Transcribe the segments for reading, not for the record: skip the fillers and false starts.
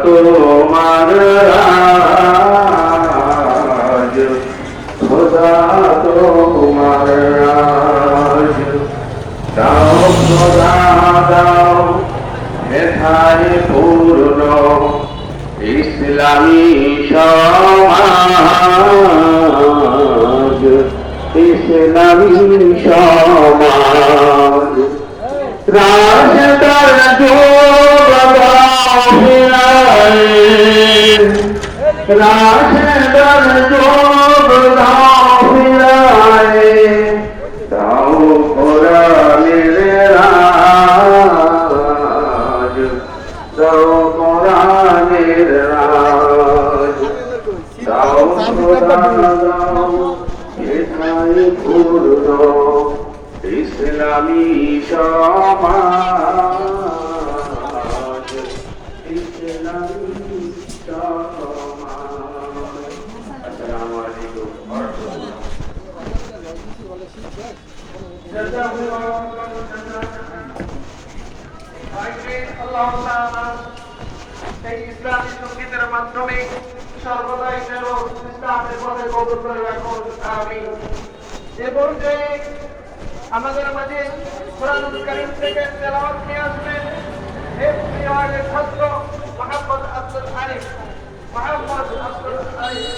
তোমার রাজ, খোদা তোমার রাজ। দাও খোদা দাও মেধায় পূর্ণ ইসলামী সমাজ, ইসলামী সমাজ। রাজদার যোগাও ফিরায়, রাজদার যোগাও ফিরায়, দাও কোরআনের রাজ, দাও কোরআনের রাজ। দাও খোদা দাও মেধায় পূর্ণ ইসলামী সমাজ, ইসলামী সমাজ। আসসালামু আলাইকুম ওয়া রাহমাতুল্লাহ। এই ইসলামী সঙ্গীতের মাধ্যমে সর্বদাই যেন ইসলামের পথে কবুল করে রাখুন, আমিন। এ পর্যায়ে আমাদের মাঝে কোরআনুল কারীম থেকে তেলাওয়াত নিয়ে আসবেন বিভাগের ছাত্র মোহাম্মদ আব্দুল আলিম। মোহাম্মদ আব্দুল আলিম।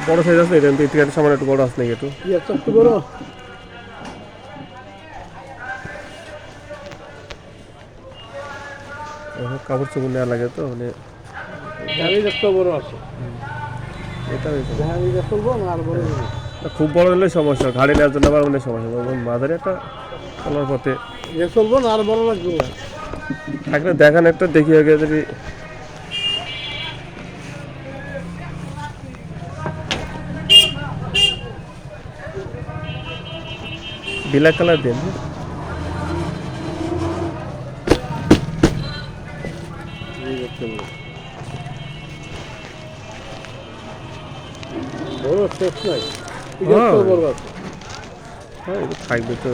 বড় সাইজ আছে এটা থেকে সামনে একটু বড় আছে নাকি একটু একটু বড় কাপড় চোপড় নেওয়া লাগে তো মানে একটু বড় আছে এটা আর বড় খুব বড় হলে সমস্যা, ঘাড়ি নেওয়ার জন্য আবার অনেক সমস্যা। মাঝারি একটা চলার পথে চলবো না, আর বড় লাগবে থাকলে দেখান একটা দেখি আগে যদি ব্ল্যাক কালার দেন। বড় শেষ নাই, থাকবে তো।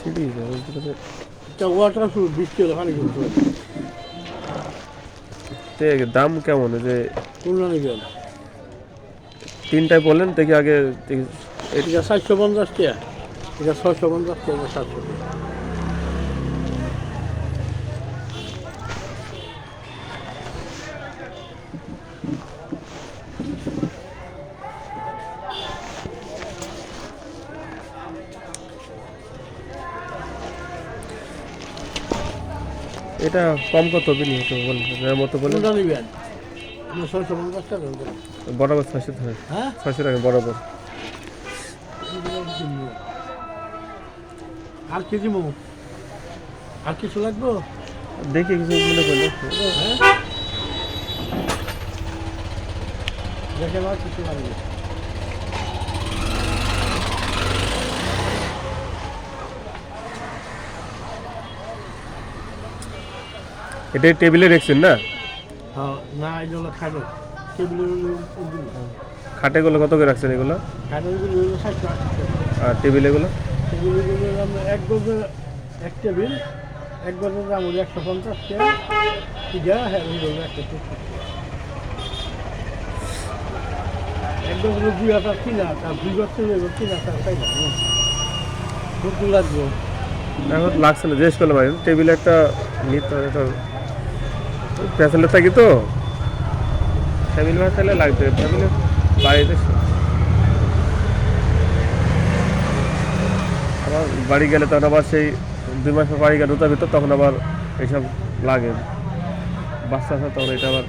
সিঁড়ি এটা ওয়াটার শুরু বৃষ্টি হলে পানি করতে হবে। দাম কেমন এই যে কোনটা নেবেন? তিনটায় বললেন দেখি আগে দেখি এটা 450 টাকা, এটা 650 টাকা, 700 টাকা। এটা কম কত বিলি হতো বলেন এর মতো বলেন কোনটা নেবেন? আপনি 650 টাকা দেন। বরাবর 600 টাকা হ্যাঁ, 600 টাকা বরাবর আর কি দিব? আর কিছু লাগবে? দেখি কিছু মনে করলে হ্যাঁ, দেখেন আর কিছু লাগবে। এটা টেবিলে রেখেছেন না হ্যাঁ, না এগুলো খাবে টেবিলের খাটেগুলো কত করে রাখছেন এগুলো খাটেগুলো 60 টাকা। আর টেবিল এগুলো টেবিলগুলো আমরা এক গজে এক টেবিল, এক গজের দাম হলো 150 টাকা। এটা হ্যাঁ হলো একটা টেবিল। এক গজের 2000 কিনা, আর 2 গজ থেকে 3000 তাই না? কত লাগবে? এখন লাগছে না জিজ্ঞেস করলাম আমি টেবিলে একটা নিতে একটা প্যাসেলে থাকি তো ফ্যামিলি ভাড়া তাহলে লাগবে ফ্যামিলি বাড়িতে আবার বাড়ি গেলে তখন আবার সেই 2 মাস পর বাড়ি গেলে রোতার ভিতর তখন আবার এইসব লাগে বাচ্চা আছে তখন এটা আবার